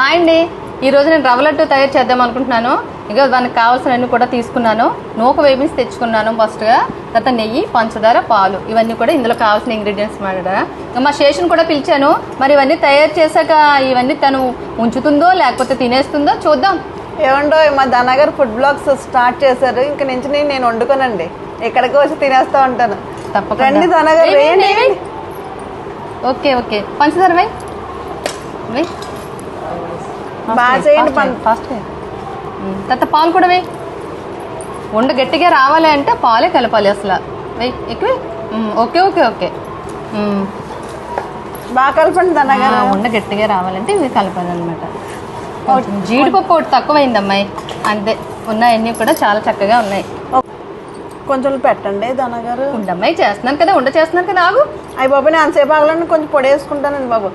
Hi అండి, ఈరోజు నేను రవ్వ లడ్డు తయారు చేద్దాం అనుకుంటున్నాను. ఇక దానికి కావాల్సినవన్నీ కూడా తీసుకున్నాను. నూక వేపించి తెచ్చుకున్నాను ఫస్ట్గా. తర్వాత నెయ్యి, పంచదార, పాలు, ఇవన్నీ కూడా ఇందులో కావాల్సిన ఇంగ్రీడియంట్స్ మాట. మా శేషుని కూడా పిలిచాను. మరి ఇవన్నీ తయారు చేశాక ఇవన్నీ తను ఉంచుతుందో లేకపోతే తినేస్తుందో చూద్దాం. ఏమండో మా ధనగారు ఫుడ్ బ్లాగ్స్ స్టార్ట్ చేశారు. ఇంక నుంచి నేను వండుకోనండి, ఎక్కడికి వచ్చి తినేస్తూ ఉంటాను. తప్పకుండా రండి ధనగారు. ఓకే ఓకే, పంచదార వై బాగా చేయండి. ఫాస్ట్ తర్వాత పాలు కూడా వేయి. ఉండ గట్టిగా రావాలి అంటే పాలే కలపాలి అసలు. వెయ్యి ఎక్కువ. ఓకే ఓకే ఓకే, బాగా కలపండి ధనగారు. ఉండ గట్టిగా రావాలంటే ఇవి కలపాలి అనమాట. జీడిపప్పు ఒకటి తక్కువైంది అమ్మాయి, అంతే. ఉన్నాయన్నీ కూడా చాలా చక్కగా ఉన్నాయి. కొంచెం పెట్టండి ధనగారు. ఉండమ్మాయి చేస్తున్నాను కదా, ఉండ చేస్తున్నాను కదా, ఆగు. అయ్యి బాబు నేను అంతసేపు ఆగలను, కొంచెం పొడి వేసుకుంటానండి బాబు.